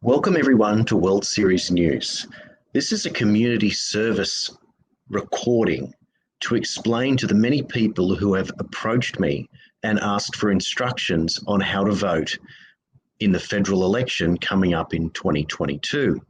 Welcome everyone to World Series News. This is a community service recording to explain to the many people who have approached me and asked for instructions on how to vote in the federal election coming up in 2022.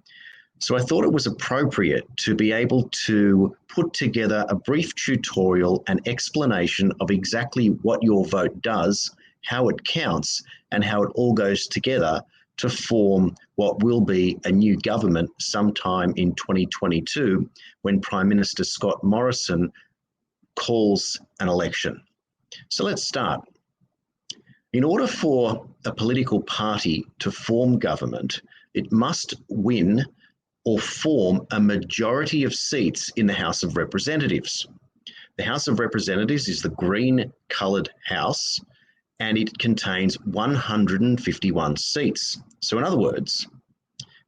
So I thought it was appropriate to be able to put together a brief tutorial and explanation of exactly what your vote does, how it counts, and how it all goes together to form what will be a new government sometime in 2022 when Prime Minister Scott Morrison calls an election. So let's start. In order for a political party to form government, it must win or form a majority of seats in the House of Representatives. The House of Representatives is the green coloured house, and it contains 151 seats. So in other words,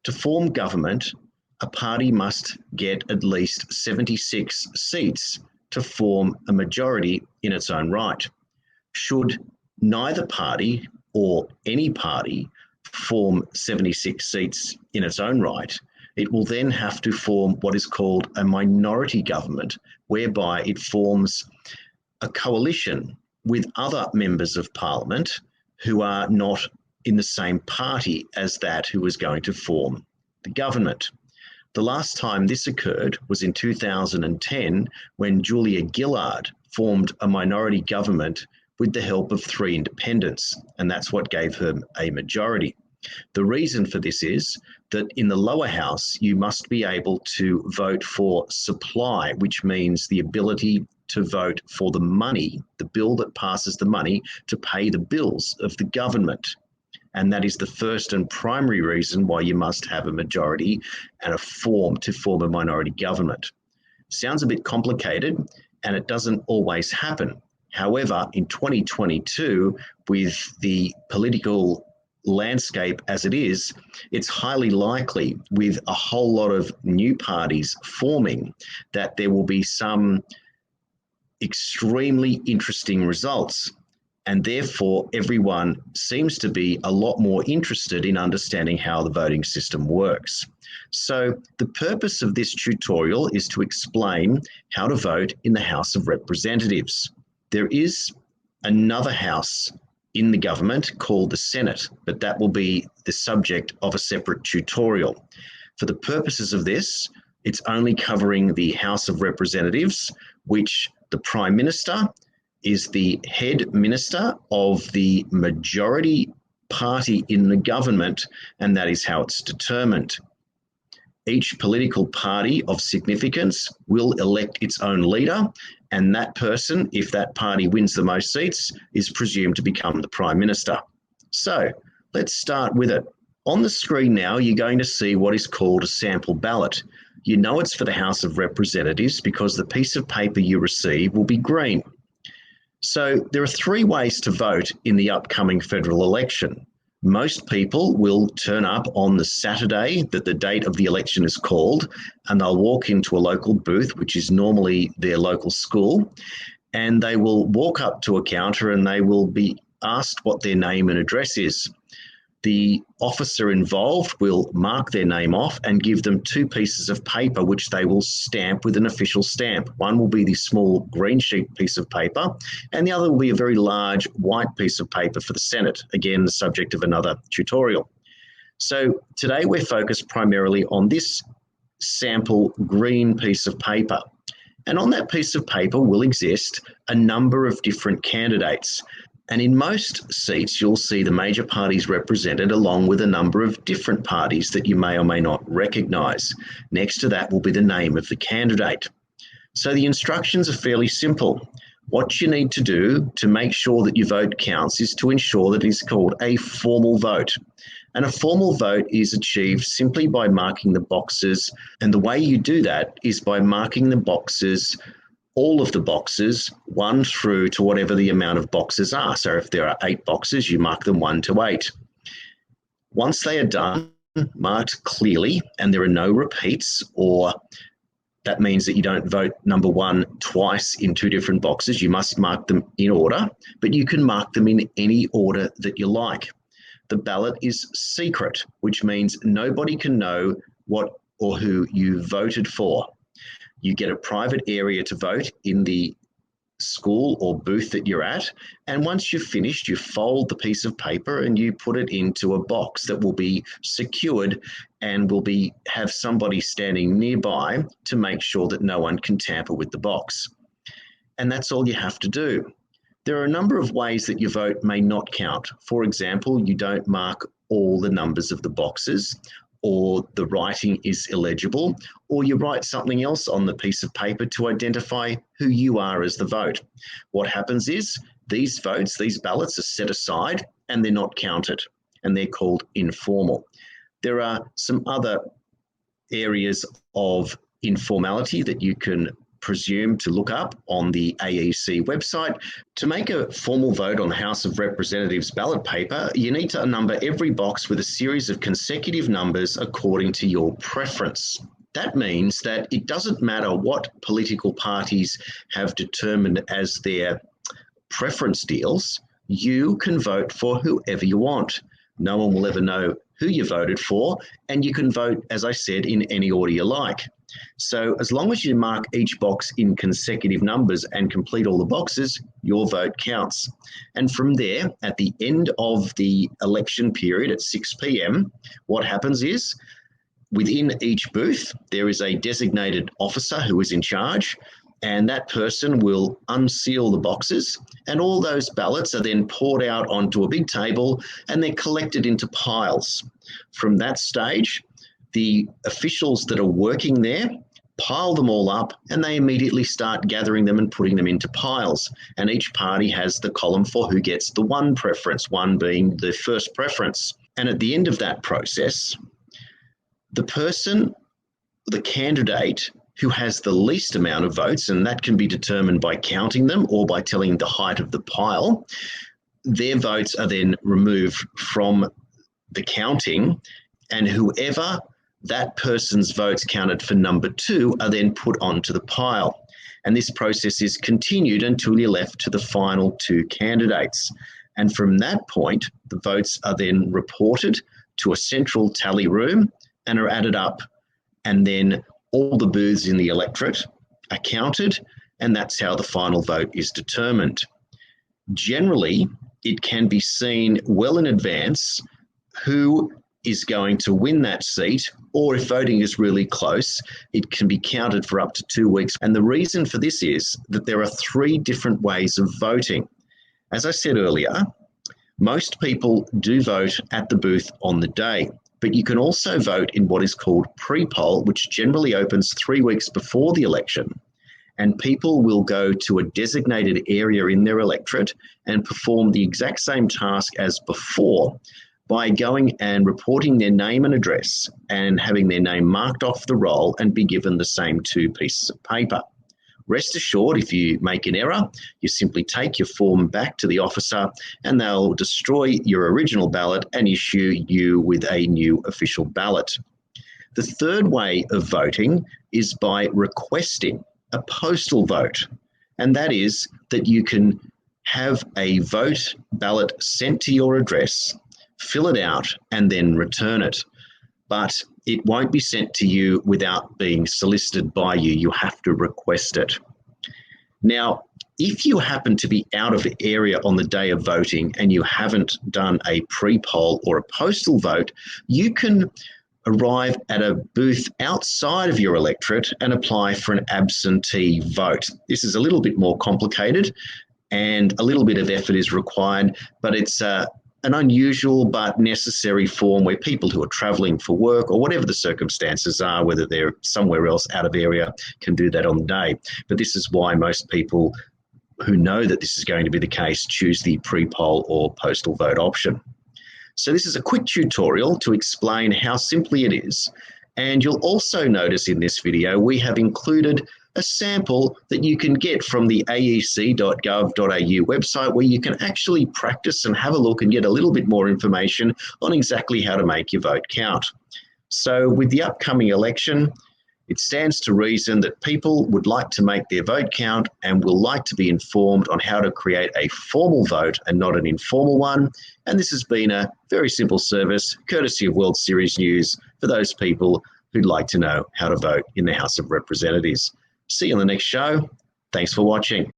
to form government, a party must get at least 76 seats to form a majority in its own right. Should neither party or any party form 76 seats in its own right, it will then have to form what is called a minority government, whereby it forms a coalition with other members of parliament who are not in the same party as that who is going to form the government. The last time this occurred was in 2010 when Julia Gillard formed a minority government with the help of 3 independents, and that's what gave her a majority. The reason for this is that in the lower house, you must be able to vote for supply, which means the ability to vote for the money, the bill that passes the money to pay the bills of the government. And that is the first and primary reason why you must have a majority and to form a minority government. Sounds a bit complicated, and it doesn't always happen. However, in 2022, with the political landscape as it is, it's highly likely, with a whole lot of new parties forming, that there will be some extremely interesting results. And therefore, everyone seems to be a lot more interested in understanding how the voting system works. So the purpose of this tutorial is to explain how to vote in the House of Representatives. There is another house in the government called the Senate, but that will be the subject of a separate tutorial. For the purposes of this, it's only covering the House of Representatives, which the Prime Minister is the head minister of the majority party in the government, and that is how it's determined. Each political party of significance will elect its own leader, and that person, if that party wins the most seats, is presumed to become the Prime Minister. So let's start with it. On the screen now, you're going to see what is called a sample ballot. You know it's for the House of Representatives because the piece of paper you receive will be green. So there are 3 ways to vote in the upcoming federal election. Most people will turn up on the Saturday that the date of the election is called, and they'll walk into a local booth, which is normally their local school, and they will walk up to a counter and they will be asked what their name and address is. The officer involved will mark their name off and give them 2 pieces of paper which they will stamp with an official stamp. One will be the small green sheet piece of paper, and the other will be a very large white piece of paper for the Senate, again the subject of another tutorial. So today we're focused primarily on this sample green piece of paper. And on that piece of paper will exist a number of different candidates. And in most seats, you'll see the major parties represented along with a number of different parties that you may or may not recognise. Next to that will be the name of the candidate. So the instructions are fairly simple. What you need to do to make sure that your vote counts is to ensure that it is called a formal vote. And a formal vote is achieved simply by marking the boxes. And the way you do that is by marking the boxes, all of the boxes, 1 through to whatever the amount of boxes are. So if there are 8 boxes, you mark them 1 to 8. Once they are done, marked clearly, and there are no repeats, or that means that you don't vote number 1 twice in 2 different boxes. You must mark them in order, but you can mark them in any order that you like. the ballot is secret, which means nobody can know what or who you voted for. You get a private area to vote in the school or booth that you're at, and once you've finished, you fold the piece of paper and you put it into a box that will be secured and will have somebody standing nearby to make sure that no one can tamper with the box. And that's all you have to do. There are a number of ways that your vote may not count. For example, you don't mark all the numbers of the boxes, or the writing is illegible, or you write something else on the piece of paper to identify who you are as the vote. What happens is these votes, these ballots are set aside and they're not counted, and they're called informal. There are some other areas of informality that you can presume to look up on the AEC website. To make a formal vote on the House of Representatives ballot paper, you need to number every box with a series of consecutive numbers according to your preference. That means that it doesn't matter what political parties have determined as their preference deals, you can vote for whoever you want. No one will ever know who you voted for, and you can vote, as I said, in any order you like. So as long as you mark each box in consecutive numbers and complete all the boxes, your vote counts. And from there, at the end of the election period at 6 p.m, what happens is within each booth, there is a designated officer who is in charge, and that person will unseal the boxes, and all those ballots are then poured out onto a big table and they're collected into piles. From that stage, the officials that are working there pile them all up and they immediately start gathering them and putting them into piles. And each party has the column for who gets the one preference, one being the first preference. And at the end of that process, the candidate who has the least amount of votes, and that can be determined by counting them or by telling the height of the pile, their votes are then removed from the counting, and whoever that person's votes counted for number 2 are then put onto the pile. And this process is continued until you're left to the final 2 candidates. And from that point, the votes are then reported to a central tally room and are added up, and then all the booths in the electorate are counted, and that's how the final vote is determined. Generally, it can be seen well in advance who is going to win that seat, or if voting is really close, it can be counted for up to 2 weeks. And the reason for this is that there are 3 different ways of voting. As I said earlier, most people do vote at the booth on the day, but you can also vote in what is called pre-poll, which generally opens 3 weeks before the election. And people will go to a designated area in their electorate and perform the exact same task as before by going and reporting their name and address and having their name marked off the roll and be given the same 2 pieces of paper. Rest assured, if you make an error, you simply take your form back to the officer and they'll destroy your original ballot and issue you with a new official ballot. The third way of voting is by requesting a postal vote, and that is that you can have a vote ballot sent to your address, fill it out, and then return it. But it won't be sent to you without being solicited by you. You have to request it. Now, if you happen to be out of the area on the day of voting and you haven't done a pre-poll or a postal vote, you can arrive at a booth outside of your electorate and apply for an absentee vote. This is a little bit more complicated and a little bit of effort is required, but it's an unusual but necessary form where people who are travelling for work or whatever the circumstances are, whether they're somewhere else out of area, can do that on the day. But this is why most people who know that this is going to be the case choose the pre-poll or postal vote option. So this is a quick tutorial to explain how simply it is. And you'll also notice in this video, we have included a sample that you can get from the aec.gov.au website, where you can actually practice and have a look and get a little bit more information on exactly how to make your vote count. So with the upcoming election, It stands to reason that people would like to make their vote count and will like to be informed on how to create a formal vote and not an informal one. And this has been a very simple service, courtesy of World Series News, for those people who'd like to know how to vote in the House of Representatives. See you on the next show. Thanks for watching.